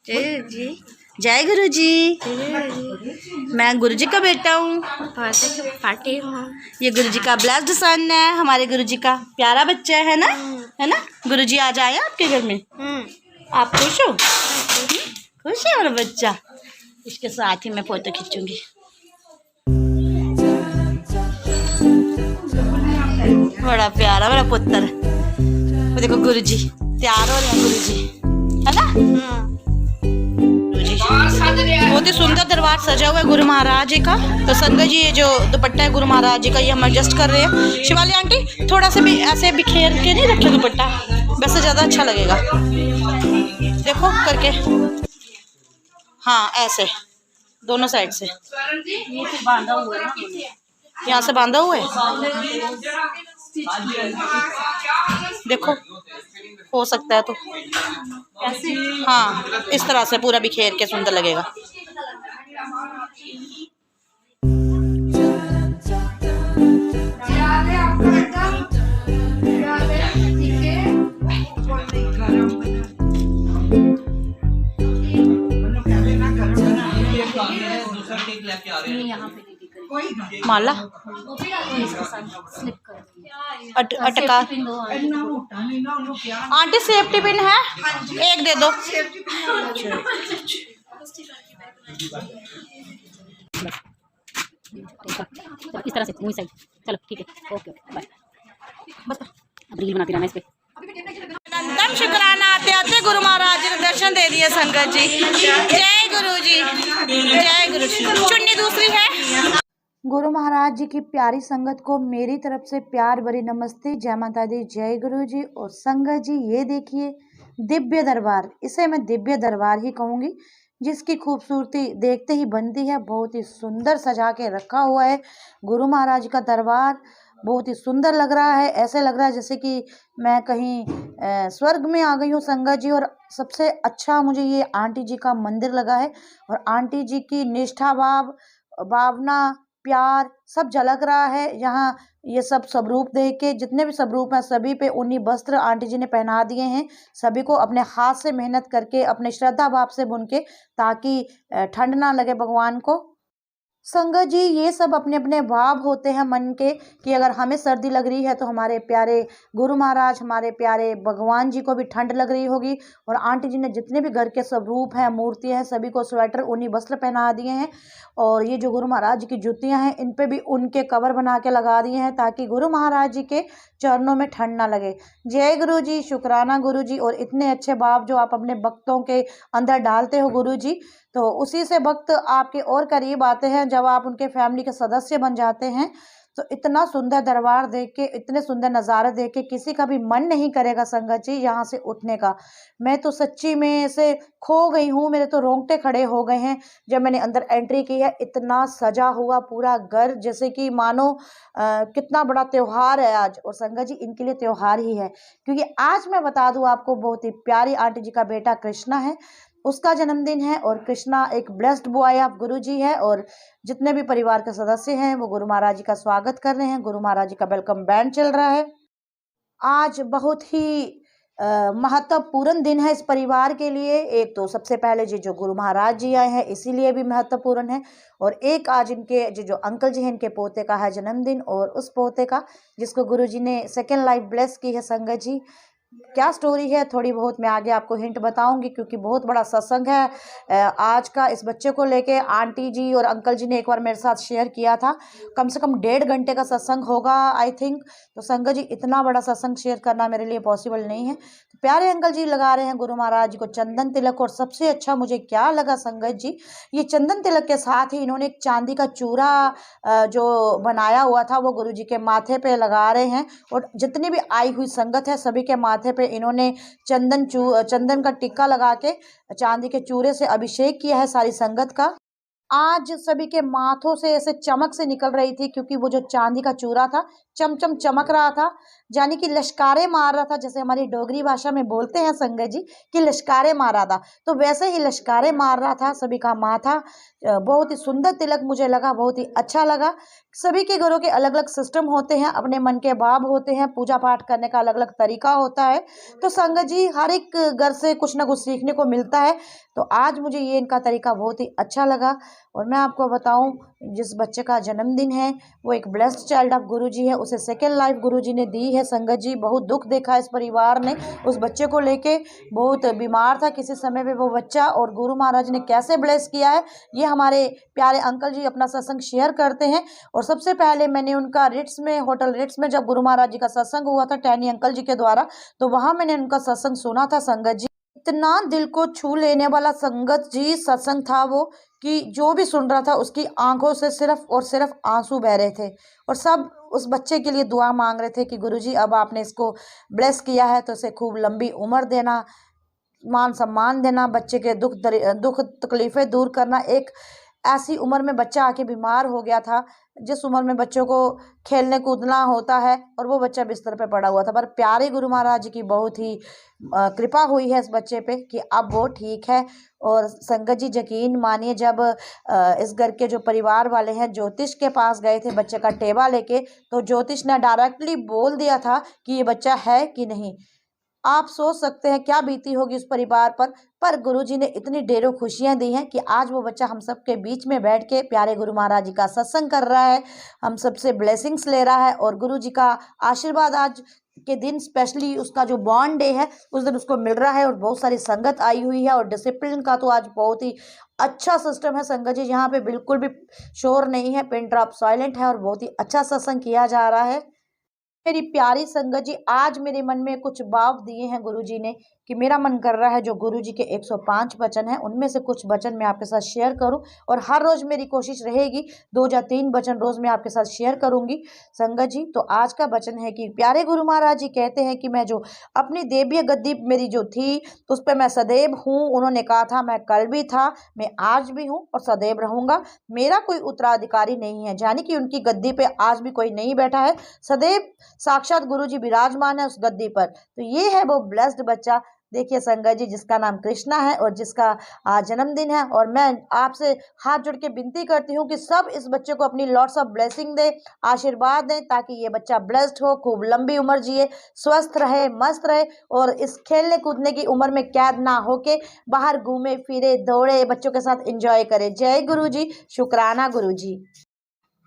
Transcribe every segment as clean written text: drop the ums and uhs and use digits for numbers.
जय जी, जय गुरु जी। मैं गुरु जी का बेटा हूँ, पार्टी हूँ। ये गुरु जी का ब्लेस्ड सन है, हमारे गुरु जी का प्यारा बच्चा है ना, है ना। गुरु जी आज आए आपके घर में, आप खुश हो? खुश है मेरा बच्चा। इसके साथ ही मैं फोटो खींचूंगी। बड़ा प्यारा मेरा पुत्र। वो देखो गुरु जी तैयार हो रहे हैं, गुरु जी है ना। गुरु जी बहुत ही सुंदर दरबार सजा हुआ है गुरु महाराज जी का। तो संगत जी, ये जो दुपट्टा है गुरु महाराज जी का, ये हम एडजस्ट कर रहे हैं। शिवाली आंटी थोड़ा सा भी ऐसे बिखेर के नहीं रखे दुपट्टा, वैसे ज़्यादा अच्छा लगेगा। देखो करके, हाँ ऐसे दोनों साइड से। ये तो बांधा हुआ है ना, यहाँ से बांधा हुआ है। देखो हो सकता है तो ऐसे, हाँ इस तरह से पूरा बिखेर के सुंदर लगेगा। माला अटका आंटी, सेफ्टी पिन है एक दे दो। इस तरह से मुंह साइड। चलो ठीक है, ओके ओके बाय। बस अब रील बनाती रहना इस पे। नंदन शुक्राना आते आते गुरु महाराज जी ने दर्शन दे दिए संगत जी। जय गुरु जी, जय गुरु जी। चुन्नी दूसरी है। गुरु महाराज जी की प्यारी संगत को मेरी तरफ से प्यार भरी नमस्ते, जय माता दी, जय गुरु जी। और संगत जी ये देखिए दिव्य दरबार, इसे मैं दिव्य दरबार ही कहूँगी, जिसकी खूबसूरती देखते ही बनती है। बहुत ही सुंदर सजा के रखा हुआ है गुरु महाराज का दरबार। बहुत ही सुंदर लग रहा है, ऐसे लग रहा है जैसे कि मैं कहीं स्वर्ग में आ गई हूँ संगत जी। और सबसे अच्छा मुझे ये आंटी जी का मंदिर लगा है, और आंटी जी की निष्ठा भाव, भावना, प्यार सब झलक रहा है यहाँ। ये सब स्वरूप देख के, जितने भी स्वरूप हैं सभी पे ऊनी वस्त्र आंटी जी ने पहना दिए हैं। सभी को अपने हाथ से मेहनत करके, अपने श्रद्धा भाव से बुन के, ताकि ठंड ना लगे भगवान को। संगत जी ये सब अपने अपने भाव होते हैं मन के, कि अगर हमें सर्दी लग रही है तो हमारे प्यारे गुरु महाराज, हमारे प्यारे भगवान जी को भी ठंड लग रही होगी। और आंटी जी ने जितने भी घर के स्वरूप हैं, मूर्तियां हैं, सभी को स्वेटर, ऊनी वस्त्र पहना दिए हैं। और ये जो गुरु महाराज जी की जुतियां हैं, इन पे भी उनके कवर बना के लगा दिए हैं, ताकि गुरु महाराज जी के चरणों में ठंड ना लगे। जय गुरु जी, शुक्राना गुरु जी। और इतने अच्छे भाव जो आप अपने भक्तों के अंदर डालते हो गुरु जी, तो उसी से भक्त आपके और करीब आते हैं। जब आप उनके फैमिली के सदस्य बन जाते हैं, तो इतना सुंदर दरबार देख के, इतने सुंदर नज़ारे देख के किसी का भी मन नहीं करेगा संगत जी यहाँ से उठने का। मैं तो सच्ची में से खो गई हूँ, मेरे तो रोंगटे खड़े हो गए हैं जब मैंने अंदर एंट्री की है। इतना सजा हुआ पूरा घर, जैसे कि मानो कितना बड़ा त्योहार है आज। और संगत जी इनके लिए त्योहार ही है, क्योंकि आज मैं बता दूँ आपको, बहुत ही प्यारी आंटी जी का बेटा कृष्णा है, उसका जन्मदिन है। और कृष्णा एक ब्लेस्ड बॉय ऑफ गुरु जी है। और जितने भी परिवार के सदस्य हैं वो गुरु महाराज जी का स्वागत कर रहे हैं। गुरु महाराज जी का वेलकम बैंड चल रहा है। आज बहुत ही महत्वपूर्ण दिन है इस परिवार के लिए। एक तो सबसे पहले जी जो गुरु महाराज जी आए हैं, इसीलिए भी महत्वपूर्ण है। और एक आज इनके जो अंकल जी हैं, इनके पोते का है जन्मदिन, और उस पोते का जिसको गुरु जी ने सेकेंड लाइफ ब्लेस की है। संगत जी क्या स्टोरी है थोड़ी बहुत मैं आगे आपको हिंट बताऊंगी, क्योंकि बहुत बड़ा सत्संग है आज का इस बच्चे को लेके। आंटी जी और अंकल जी ने एक बार मेरे साथ शेयर किया था, कम से कम 1.5 घंटे का सत्संग होगा आई थिंक। तो संगत जी इतना बड़ा सत्संग शेयर करना मेरे लिए पॉसिबल नहीं है। तो प्यारे अंकल जी लगा रहे हैं गुरु महाराज जी को चंदन तिलक। और सबसे अच्छा मुझे क्या लगा संगत जी, ये चंदन तिलक के साथ ही इन्होंने एक चांदी का चूड़ा जो बनाया हुआ था वो गुरु जी के माथे पे लगा रहे हैं। और जितनी भी आई हुई संगत है सभी के माथे पे इन्होंने चंदन का टिक्का लगा के चांदी के चूड़े से अभिषेक किया है सारी संगत का। आज सभी के माथों से ऐसे चमक से निकल रही थी, क्योंकि वो जो चांदी का चूरा था चमचम चमक रहा था, यानी कि लश्कारे मार रहा था। जैसे हमारी डोगरी भाषा में बोलते हैं संगत जी कि लश्कारे मार रहा था, तो वैसे ही लश्कारे मार रहा था। सभी का माथा बहुत ही सुंदर तिलक मुझे लगा, बहुत ही अच्छा लगा। सभी के घरों के अलग अलग सिस्टम होते हैं, अपने मन के भाव होते हैं, पूजा पाठ करने का अलग अलग तरीका होता है। तो संगत जी हर एक घर से कुछ ना कुछ सीखने को मिलता है। तो आज मुझे ये इनका तरीका बहुत ही अच्छा लगा। और मैं आपको बताऊं, जिस बच्चे का जन्मदिन है वो एक ब्लेस्ड चाइल्ड ऑफ गुरुजी है, उसे सेकेंड लाइफ गुरुजी ने दी है। संगत जी बहुत दुख देखा इस परिवार ने उस बच्चे को लेके, बहुत बीमार था किसी समय पे वो बच्चा, और गुरु महाराज ने कैसे ब्लेस किया है ये हमारे प्यारे अंकल जी अपना सत्संग शेयर करते हैं। और सबसे पहले मैंने उनका रिट्स में, होटल रिट्स में जब गुरु महाराज जी का सत्संग हुआ था टैनी अंकल जी के द्वारा, तो वहां मैंने उनका सत्संग सुना था। संगत जी इतना दिल को छू लेने वाला संगत जी सत्संग था वो, कि जो भी सुन रहा था उसकी आंखों से सिर्फ और सिर्फ आंसू बह रहे थे, और सब उस बच्चे के लिए दुआ मांग रहे थे कि गुरुजी अब आपने इसको ब्लेस किया है तो इसे खूब लंबी उम्र देना, मान सम्मान देना, बच्चे के दुख तकलीफ़ें दूर करना। एक ऐसी उम्र में बच्चा आके बीमार हो गया था, जिस उम्र में बच्चों को खेलने कूदना होता है, और वो बच्चा बिस्तर पे पड़ा हुआ था। पर प्यारे गुरु महाराज जी की बहुत ही कृपा हुई है इस बच्चे पे कि अब वो ठीक है। और संगत जी यकीन मानिए, जब इस घर के जो परिवार वाले हैं ज्योतिष के पास गए थे बच्चे का टेबा लेके, तो ज्योतिष ने डायरेक्टली बोल दिया था कि ये बच्चा है कि नहीं। आप सोच सकते हैं क्या बीती होगी उस परिवार पर गुरुजी ने इतनी ढेरों खुशियां दी हैं कि आज वो बच्चा हम सब के बीच में बैठ के प्यारे गुरु महाराज जी का सत्संग कर रहा है, हम सबसे ब्लेसिंग्स ले रहा है, और गुरुजी का आशीर्वाद आज के दिन स्पेशली उसका जो बॉर्न डे है उस दिन उसको मिल रहा है। और बहुत सारी संगत आई हुई है, और डिसिप्लिन का तो आज बहुत ही अच्छा सिस्टम है संगत जी, यहाँ पे बिल्कुल भी शोर नहीं है, पिन ड्रॉप साइलेंट है, और बहुत ही अच्छा सत्संग किया जा रहा है। मेरी प्यारी संगत जी आज मेरे मन में कुछ भाव दिए हैं गुरुजी ने, कि मेरा मन कर रहा है जो गुरुजी के 105 वचन हैं उनमें से कुछ वचन मैं आपके साथ शेयर करूं, और हर रोज मेरी कोशिश रहेगी 2 या 3 वचन रोज मैं आपके साथ शेयर करूंगी संगत जी। तो आज का वचन है कि प्यारे गुरु महाराज जी कहते हैं कि मैं जो अपनी देवीय गद्दी मेरी जो थी उस पर मैं सदैव हूँ। उन्होंने कहा था मैं कल भी था, मैं आज भी हूँ और सदैव रहूंगा, मेरा कोई उत्तराधिकारी नहीं है, यानी कि उनकी गद्दी पे आज भी कोई नहीं बैठा है, सदैव साक्षात गुरुजी विराजमान है उस गद्दी पर। तो ये है वो ब्लेस्ड बच्चा। देखिए संगत जी, जिसका नाम कृष्णा है और जिसका आज जन्मदिन है, और मैं आपसे हाथ जोड़ के विनती करती हूँ कि सब इस बच्चे को अपनी लॉट्स ऑफ ब्लेसिंग दे, आशीर्वाद दें, ताकि ये बच्चा ब्लेस्ड हो, खूब लंबी उम्र जिए, स्वस्थ रहे, मस्त रहे, और इस खेलने कूदने की उम्र में कैद ना होके बाहर घूमे फिरे दौड़े, बच्चों के साथ एंजॉय करे। जय गुरु जी, शुक्राना गुरु जी।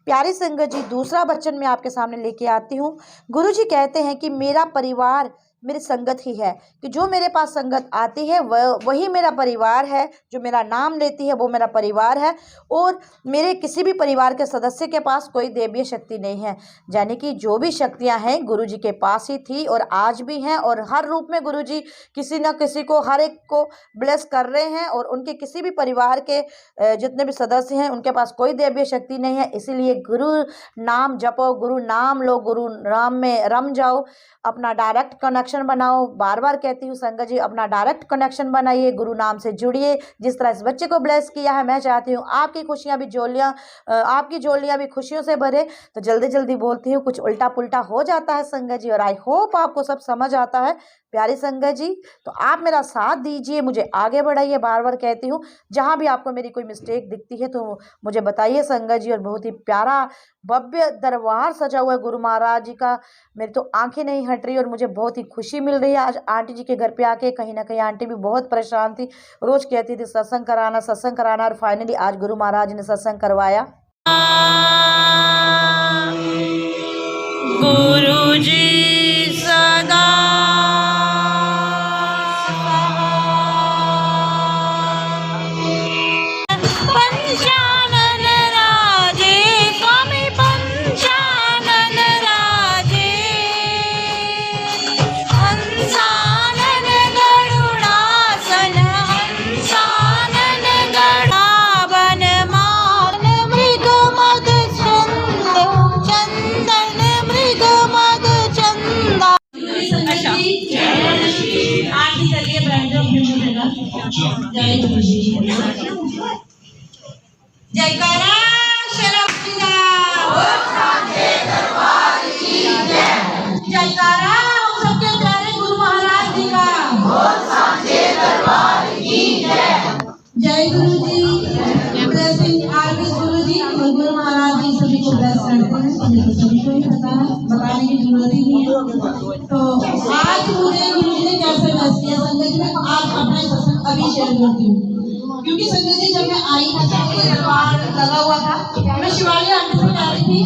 प्यारी संगत जी दूसरा वचन मैं आपके सामने लेके आती हूँ। गुरु जी कहते हैं कि मेरा परिवार मेरी संगत ही है, कि जो मेरे पास संगत आती है वही मेरा परिवार है, जो मेरा नाम लेती है वो मेरा परिवार है, और मेरे किसी भी परिवार के सदस्य के पास कोई दैवीय शक्ति नहीं है, यानी कि जो भी शक्तियां हैं गुरु जी के पास ही थी और आज भी हैं, और हर रूप में गुरु जी किसी न किसी को, हर एक को ब्लेस कर रहे हैं, और उनके किसी भी परिवार के जितने भी सदस्य हैं उनके पास कोई दैवीय शक्ति नहीं है। इसीलिए गुरु नाम जपो, गुरु नाम लो, गुरु नाम में रम जाओ, अपना डायरेक्ट कनेक्शन बनाओ। बार बार कहती हूँ संगत जी, अपना डायरेक्ट कनेक्शन बनाइए, गुरु नाम से जुड़िए। जिस तरह इस बच्चे को ब्लेस किया है, मैं चाहती हूँ आपकी खुशियाँ भी आपकी झोलियाँ भी खुशियों से भरे। तो जल्दी जल्दी बोलती हूँ, कुछ उल्टा पुल्टा हो जाता है संगत जी, और आई होप आपको सब समझ आता है प्यारी संगत जी। तो आप मेरा साथ दीजिए, मुझे आगे बढ़ाइए। बार बार कहती हूँ, जहाँ भी आपको मेरी कोई मिस्टेक दिखती है तो मुझे बताइए संगत जी। और बहुत ही प्यारा भव्य दरबार सजा हुआ है गुरु महाराज जी का, मेरी तो आंखें नहीं हट रही, और मुझे बहुत ही खुशी मिल रही है आज आंटी जी के घर पे आके। कहीं ना कहीं आंटी भी बहुत परेशान थी, रोज कहती थी सत्संग कराना, और फाइनली आज गुरु महाराज ने सत्संग करवाया। गुरु जी सदा पंचानन राजे, स्वामी पंचानन राजे, हंसानन गरुड़ासन, हंसानन गणावन मान मृग मद चंदन मृग मद चंदा। जयकारा शेरावाली का, जयकारा हम सबके प्यारे गुरु महाराज जी का। जय गुरु जी, ब्लेसिंग आरबी गुरु जी और गुरु महाराज जी सभी को ब्लेस करते हैं। सभी को ही पता है, बताने की जरूरत ही नहीं है। तो आज मुझे गुरु जी ने कैसे ब्लेस किया संगत जी, मैं आज अपना सत्संग अभी शेयर करती हूँ। क्योंकि संगत जी जब मैं आई दरबार लगा हुआ था, मैं शिवाली आंटी से कह रही थी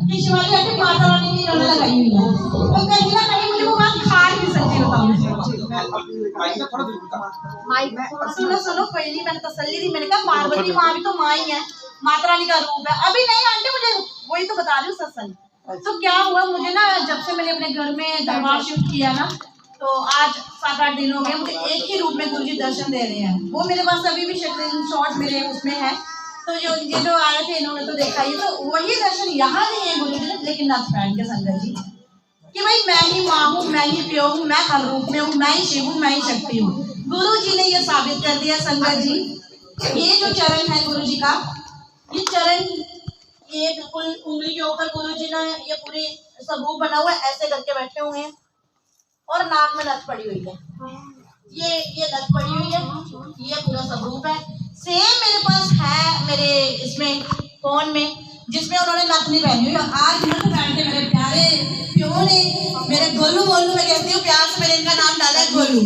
कि शिवाली आंटी माता रानी की रंग लगाई हुई है, तो कहीं ना कहीं मुझे वो बात खा नहीं सकती। बताओ सुनो सुनो, कोई नहीं, मैंने तसल्ली दी, मैंने कहा पार्वती माँ भी तो माँ ही है, माता रानी का रूप है। अभी नहीं आंटी, मुझे वही तो बता रही हूँ सत्संग। तो क्या हुआ, मुझे ना जब से मैंने अपने घर में दरबार शिफ्ट किया ना, तो आज 7-8 दिन हो गए, मुझे एक ही रूप में गुरुजी दर्शन दे रहे हैं। वो मेरे पास अभी भी शॉर्ट मेरे उसमें है, तो जो ये जो आए थे इन्होंने तो देखा ही, तो वही दर्शन यहाँ नहीं है गुरुजी ने, लेकिन नथ पहन के संगत जी कि भाई मैं ही माँ हूँ, मैं ही प्यो हूँ, मैं हर रूप में हूँ, मैं ही शिव हूँ, मैं ही शक्ति हूँ। गुरु जी ने ये साबित कर दिया संगत जी। ये जो चरण है गुरु जी का, ये चरण ये बिल्कुल उंगली के ऊपर गुरु जी ने ये पूरी स्वरूप बना हुआ है, ऐसे करके बैठे हुए हैं और नाक में नथ पड़ी हुई है। ये नथ पड़ी हुई है, ये पूरा स्वरूप है। सेम मेरे पास है मेरे इसमें फोन में, जिसमें उन्होंने नथ नहीं पहनी हुई। आज नथ पहन के मेरे प्यारे प्यो ने, मेरे गोलू बोलू मैं कहती हूँ प्यार से, मैंने इनका नाम डाला है गोलू,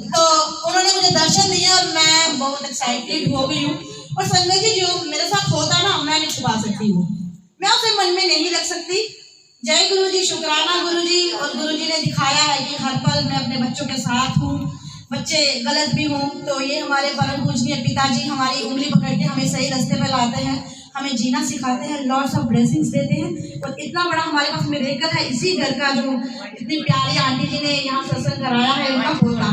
तो उन्होंने मुझे दर्शन दिया और मैं बहुत एक्साइटेड हो गई हूँ। और संगत जी जो मेरे साथ होता है ना, मैं नहीं छुपा सकती हूँ, मैं उसे मन में नहीं रख सकती। जय गुरु जी, शुक्राना गुरु जी। और गुरु जी ने दिखाया है कि हर पल मैं अपने बच्चों के साथ हूँ, बच्चे गलत भी हों तो ये हमारे परम पूजनीय पिताजी हमारी उंगली पकड़ के हमें सही रास्ते पर लाते हैं, हमें जीना सिखाते हैं, लॉट्स ऑफ ब्लेसिंग्स देते हैं। और इतना बड़ा हमारे पास मिरेकल है, इसी घर का जो इतनी प्यारी आंटी जी ने यहाँ सत्संग कराया है उनका पोता,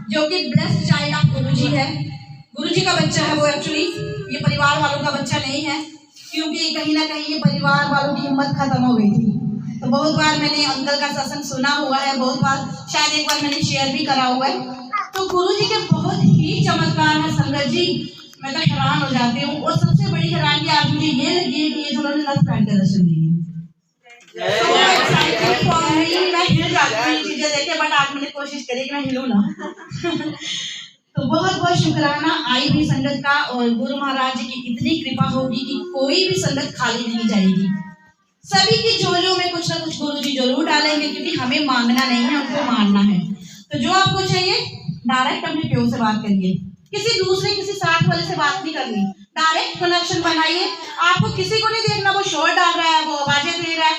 जो कि ब्लेस्ड चाइल्ड ऑफ गुरु जी है। गुरु जी का बच्चा है वो, एक्चुअली ये परिवार वालों का बच्चा नहीं है, क्योंकि कहीं ना कहीं ये परिवार वालों की हिम्मत खत्म हो गई थी। तो बहुत बार मैंने अंकल का सत्संग सुना हुआ है, बहुत बार, शायद एक बार मैंने शेयर भी करा हुआ है। तो गुरु जी के बहुत ही चमत्कार है संगत जी, मैं तो हैरान हो जाती हूँ। और सबसे बड़ी हैरानी आज मुझे ये लगी है कि ये जो उन्होंने नथ पहन के दर्शन दिए, मैं हिल जाती हूँ चीजें देखे, बट आज मैंने कोशिश करी कि मैं हिलूं ना। तो बहुत बहुत शुक्राना आई हुई संगत का, और गुरु महाराज जी की इतनी कृपा होगी कि कोई भी संगत खाली नहीं जाएगी। सभी की झोलियों में कुछ ना कुछ गुरु जी जरूर डालेंगे, क्योंकि हमें मांगना नहीं है, उनको मानना है। तो जो आपको चाहिए डायरेक्ट अपने प्यो से बात करिए, किसी दूसरे किसी साथ वाले से बात नहीं करनी, डायरेक्ट कनेक्शन बनाइए। आपको किसी को नहीं देखना वो शोर डाल रहा है, वो आवाजें दे रहा है,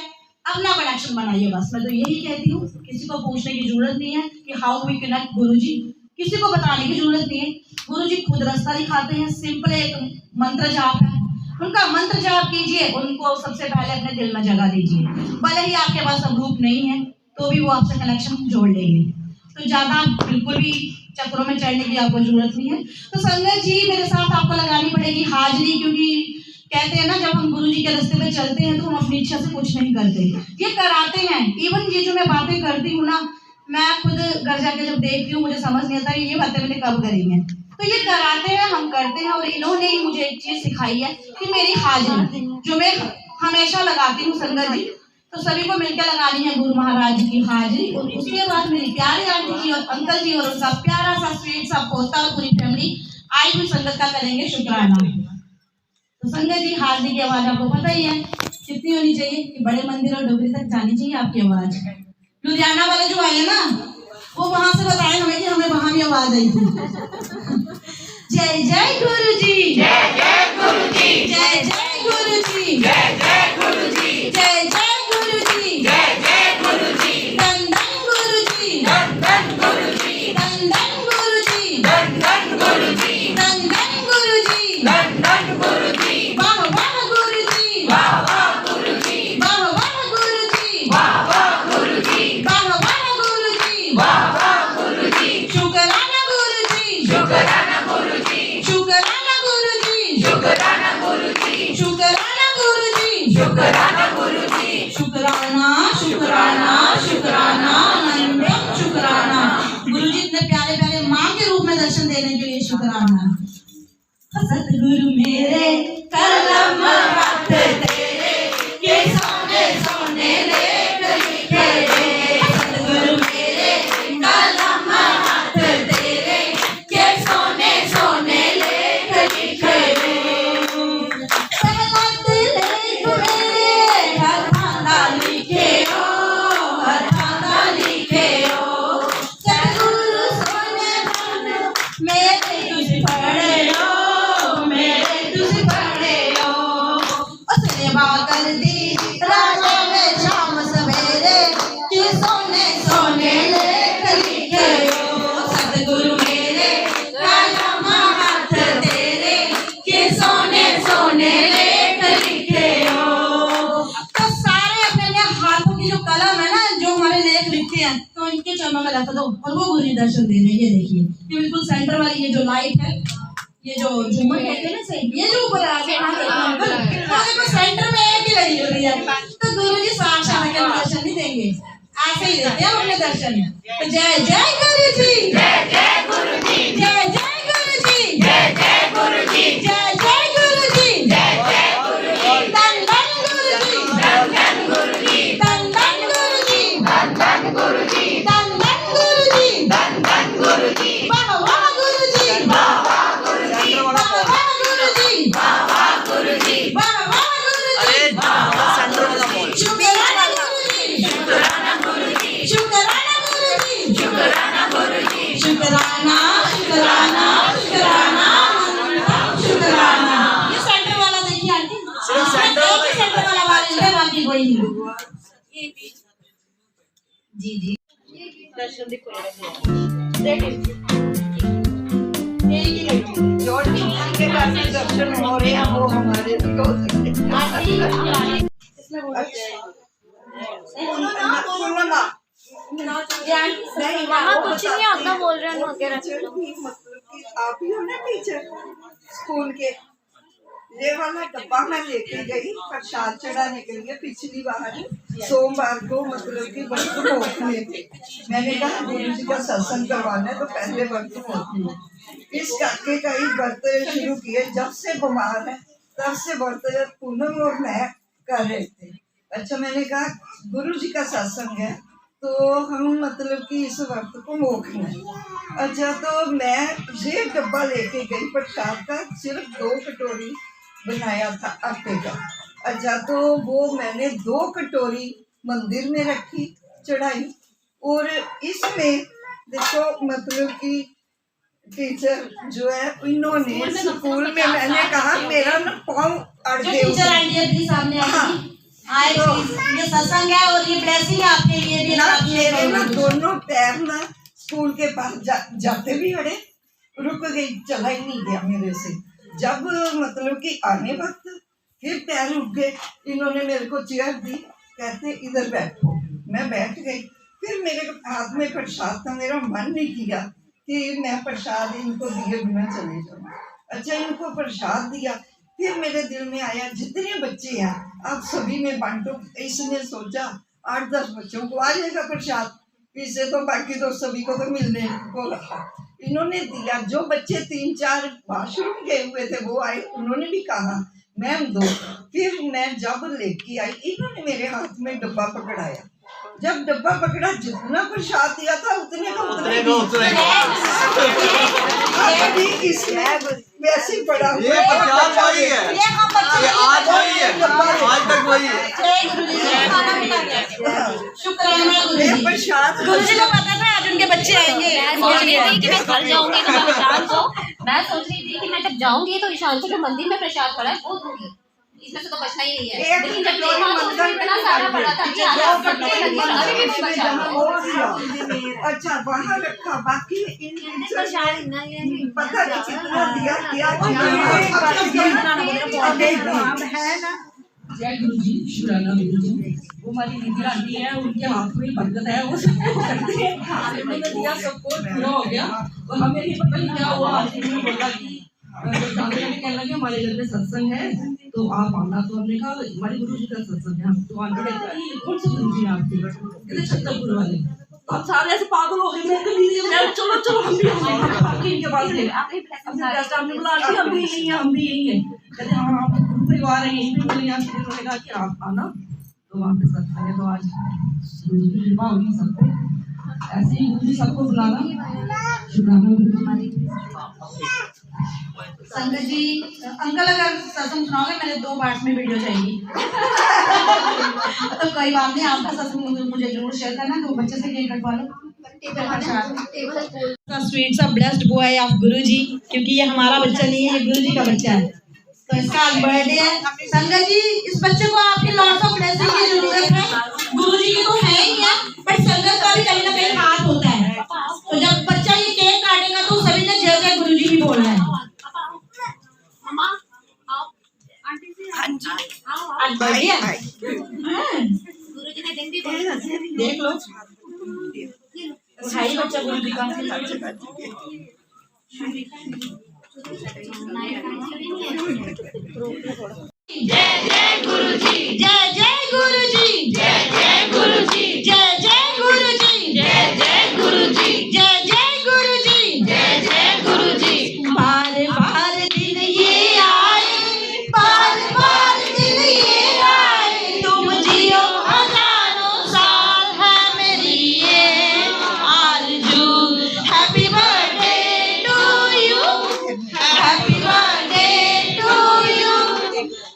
अपना कनेक्शन बनाइए बस। मैं तो यही कहती हूँ, किसी को पूछने की जरूरत नहीं है कि हाउ वी कनेक्ट गुरु जी, किसी को बताने की जरूरत नहीं है। गुरु जी खुद रास्ता दिखाते हैं, सिंपल एक मंत्र जाप है, उनका मंत्र जाप कीजिए, उनको सबसे पहले अपने दिल में जगह दीजिए। भले ही आपके पास अब रूप नहीं है तो भी वो आपसे कनेक्शन जोड़ लेंगे। तो ज्यादा बिल्कुल भी चक्रों में चढ़ने की आपको जरूरत नहीं है। तो संगत जी मेरे साथ आपको लगानी पड़ेगी हाजरी, क्योंकि कहते हैं ना जब हम गुरु जी के रास्ते पे चलते हैं तो हम अपनी इच्छा से कुछ नहीं करते, ये कराते हैं। इवन ये जो मैं बातें करती हूँ ना, मैं खुद घर जाके जब देखती हूँ मुझे समझ नहीं आता ये बातें मैंने कब करी हैं। तो ये कराते हैं, हम करते हैं। और इन्होंने ही मुझे एक चीज सिखाई है कि मेरी हाजरी जो मैं हमेशा लगाती हूँ संगत जी, तो सभी को मिलकर लगानी है गुरु महाराज जी की हाजरी। और उसके बाद मेरी प्यारी आंटी जी और अंकल जी और उनका प्यारा सा स्वीट सा पोता और पूरी फैमिली आई हुई संगत का करेंगे शुक्राना। तो संगत जी हाजरी की आवाज आपको पता ही है कितनी होनी चाहिए, कि बड़े मंदिर और डोगरी तक जानी चाहिए आपकी आवाज। लुधियाना वाले जो आए ना, वो वहां से बताए हमें कि हमें वहां भी आवाज आई थी। जय जय गुरु जी, जय जय गुरु जी, जय जय गुरु जी, जय जय गुरु जी, जय जय गुरु जी, जय जय गुरु जी, धन धन गुरु जी, धन धन गुरु जी, धन धन गुरु जी, धन धन गुरु जी, धन धन गुरु जी, धन धन गुरु जी, वाह वाह गुरु जी, वाह वाह गुरु जी, वाह वाह गुरु जी, वाह वाह गुरु जी, वाह वाह गुरु जी, वाह वाह गुरु जी, शुक्राना गुरु जी, शुक्राना गुरु जी, शुक्राना गुरु जी, शुक्राना गुरु जी, शुक्राना गुरु जी, शुक्राना गुरु जी, शुक्राना शुक्राना शुक्राना नंदन शुक्राना। गुरु जी इतने प्यारे प्यारे माँ के रूप में दर्शन देने के लिए शुक्राना। सतगुरु मेरे कलम हाथ तेरे के सोने सोने लेख लिखे रे। सतगुरु मेरे कलम हाथ तेरे के सोने सोने लेख लिखे रे। सहमत लेख मेरे हथां दा लिखे हो, हथां दा लिखे हो। सतगुरु सोने मन मेरे तुझ पढ़े हो, कर दी राजा में शाम सवेरे कि सोने सोने लेख लिखे हो। सतगुरु मेरे कलम हाथ तेरे कि सोने सोने लेख लिखे हो। तो सारे अपने हाथों की जो कलम है ना, जो हमारे लेख लिखे हैं, तो इनके चरणों में रख दो और वो गुरु दर्शन दे रहे हैं। ये देखिए, ये बिल्कुल सेंटर वाली ये जो लाइट है, ये जो झूमर कहते हैं ना सही, ये जो ऊपर आगे देखो सेंटर में एक ही लगी हुई है। तो गुरु जी साक्षात के दर्शन नहीं देंगे, ऐसे ही देते हैं अपने दर्शन। तो जय जय गुरु जी, जय जय गुरु जी, जय जय गुरु जी, जय जय गुरु जी, जय जय गुरु जी, जय जय गुरु जी। धन धन गुरु जी, धन धन गुरु जी, धन धन गुरु जी, धन धन गुरु जी, धन धन गुरु जी, धन धन गुरु जी। वाह वाह गुरु जी, वाह वाह गुरु जी, वाह वाह गुरु जी, वाह वाह गुरु जी, वाह वाह गुरु जी। शुक्राना गुरु जी, शुक्राना गुरु जी, शुक्राना गुरु जी, शुक्राना गुरु जी, शुक्राना शुक्राना शुक्राना शुक्राना। ये सेंटर वाला देखिए आंटी, सेंटर वाला वाले बाकी कोई नहीं। जी जी दर्शन देखो जो टीचर के काफी दर्शन हो रहे हैं वो हमारे भी हो सकते हैं। कुछ नहीं आता बोल रहे हैं वगैरह। मतलब कि आप ही हो ना टीचर स्कूल के। ये वाला डब्बा मैं लेके गई प्रसाद चढ़ाने के लिए पिछली बार सोमवार को, मतलब कि व्रत मोखने थे। मैंने कहा गुरु जी का सत्संग करवाना है तो पहले व्रत मोखने। इस करके कई व्रत शुरू किए, जब से बीमार है तब से व्रत पूनम और मैं कर रहे थे। अच्छा, मैंने कहा गुरु जी का सत्संग है तो हम मतलब कि इस व्रत को मोखना है। अच्छा, तो मैं ये डब्बा लेके गई प्रसाद का, सिर्फ 2 कटोरी बनाया था आटे का। अच्छा, तो वो मैंने 2 कटोरी मंदिर में रखी, चढ़ाई। और इसमें देखो मतलब कि टीचर जो है इन्होंने स्कूल में, मैंने कहा मेरा ना पाँव अड़ गए। टीचर आंटी सामने आए तो ये सत्संग है और ये ब्लेसिंग है आपके लिए भी। ना मेरे ना दोनों पैर ना स्कूल के पास जाते भी अड़े, रुक गई, चला ही नहीं गया मेरे से। जब मतलब कि आने वक्त फिर पैर रुक गए। इन्होंने मेरे को चेयर दी, कहते इधर बैठो। मैं बैठ गई। फिर मेरे हाथ में प्रसाद था, मेरा मन नहीं किया कि मैं प्रसाद इनको दिए बिना चले जाऊँ। अच्छा, इनको प्रसाद दिया। फिर मेरे दिल में आया जितने बच्चे हैं आप सभी में बांटो। इसने सोचा 8-10 बच्चों को आ जाएगा प्रसाद, इससे तो बाकी तो सभी को तो मिलने को रखा। इन्होंने दिया। जो बच्चे 3-4 वॉशरूम गए हुए थे वो आए, उन्होंने भी कहा मैम दो। फिर मैं जब लेके आई, इन्होंने मेरे हाथ में डब्बा पकड़ाया। जब डब्बा पकड़ा, जितना प्रसाद दिया था उतने का अभी इसमें वैसे ही पड़ा हुआ ये प्रसाद वही है, ये आज वही है, आज तक वही है। शुक्राना गुरु जी। प्रसाद गुरु जी को पता था आज उनके बच्चे आएंगे। मैं सोच रही थी कि मैं घर जाऊंगी तो मैं ईशान को, मैं सोच रही थी कि मैं जब जाऊंगी तो ईशान को जो मंदिर में प्रसाद पड़ा है वो दूंगी, इसमें से तो बचना ही नहीं है। लेकिन जब देखा तो उसमें इतना सारा पड़ा था कि आधा सबके लगे, अभी भी नहीं बचा। अच्छा, वहाँ रखा, बाकी पता नहीं कितना दिया क्या जय गुरु जी, शुक्राना गुरु जी। वो हमारी दीदी आंटी है, उनके हाथ में बरकत है, वो सबको करते हैं। उन्होंने दिया, सबको पूरा हो गया। और हमें नहीं पता नहीं क्या हुआ। आंटी ने बोला कि कहने लगे हमारे घर में सत्संग है तो आप आना। तो हमने कहा हमारे गुरु जी का सत्संग है। तो आंटी कहती कौन से गुरु जी आपके? कहते छत्तरपुर वाले। हम सारे ऐसे पागल हो गए। मैं कभी नहीं, चलो चलो हम भी इनके पास गए। हमने बोला आंटी हम भी यही हैं, हम भी यही हैं। कहते हाँ आप तो परिवार है यहीं पे। बोले यहाँ से उन्होंने कहा कि आप आना, तो वहाँ पे सब खड़े। तो आज कृपा होगी सबको, ऐसे ही गुरु जी सबको बुलाना। शुक्राना संगत जी। अंकल अगर सत्संग सुनाओगे, मैंने 2 पार्ट में वीडियो चाहिए। तो कोई बात नहीं, आपका सत्संग मुझे जरूर शेयर करना। तो बच्चे से केक कटवा लो। स्वीट सा ब्लेस्ड बॉय ऑफ गुरुजी, क्योंकि ये हमारा बच्चा नहीं है, ये गुरुजी का बच्चा है। तो इसका आज बर्थडे है। संगत जी, इस बच्चे को आपके लॉट्स ऑफ ब्लेसिंग की जरूरत है। गुरुजी की तो है ही है, बट संगत का भी कहीं ना कहीं हाथ होता है। तो जब बच्चा ये केक काटेगा तो सभी ने जय जय गुरुजी भी बोलना है। आज बर्थडे है। गुरुजी ने दिन भी बोला। देख लो, भाई बच्चा गुरुजी का। जय जय गुरुजी, जय जय गुरुजी, जय जय गुरुजी, जय जय गुरुजी, जय जय गुरुजी, जय जय गुरुजी, जय जय गुरुजी। बार बार दिन ये आए, बार बार दिन ये आए, तुम जियो हजारों साल है मेरी ये आरज़ू। Happy birthday to you, happy birthday to you,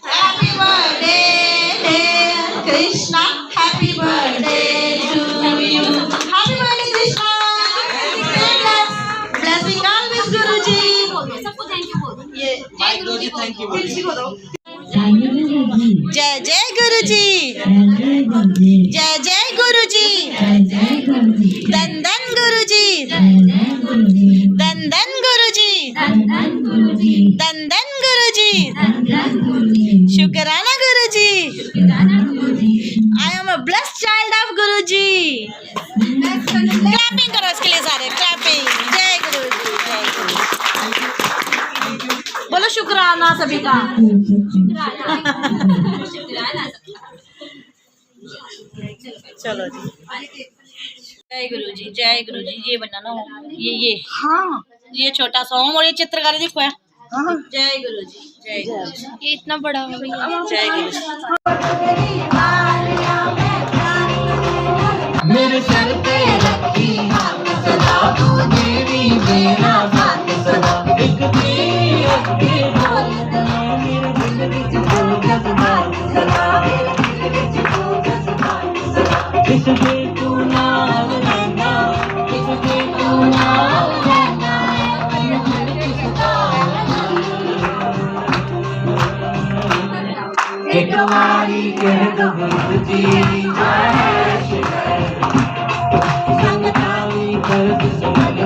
happy birthday dear Krishna, happy birthday to you, happy birthday Krishna. Blessing always Guruji. बोल दो, सबको थैंक यू बोल दो। ये जय गुरुजी बोल दो। किसी को दो। जय जय गुरुजी, जय जय गुरुजी, धन धन गुरुजी, धन धन गुरुजी, धन धन गुरुजी, शुक्राना Guruji. I am a blessed child of Guruji. Clapping करो इसके लिए सारे, क्लैपिंग। जय गुरुजी, जय गुरुजी। बोलो शुक्राना सभी का। चलो जी, जय गुरुजी, जय गुरुजी। ये बनाना हो, ये हाँ, ये छोटा सा ओम और ये चित्रकारी दिखो है। जय गुरुजी, जय गुरुजी। ये इतना बड़ा है भैया। जय गुरुजी। मेरे सर पे रखी हाथ सदा, तू देवी मेरा साथ सदा। एक तेरे अगे बोलदा, मेरे दिल विच बोल जसदा सदा, मेरे दिल विच बोल जसदा सदा। किसदे तू नाल रहना, किसदे तू नाल रहना, मैं हर किसदा एक वारी कह दो गुरुजी जय श्री संगताली कर समझ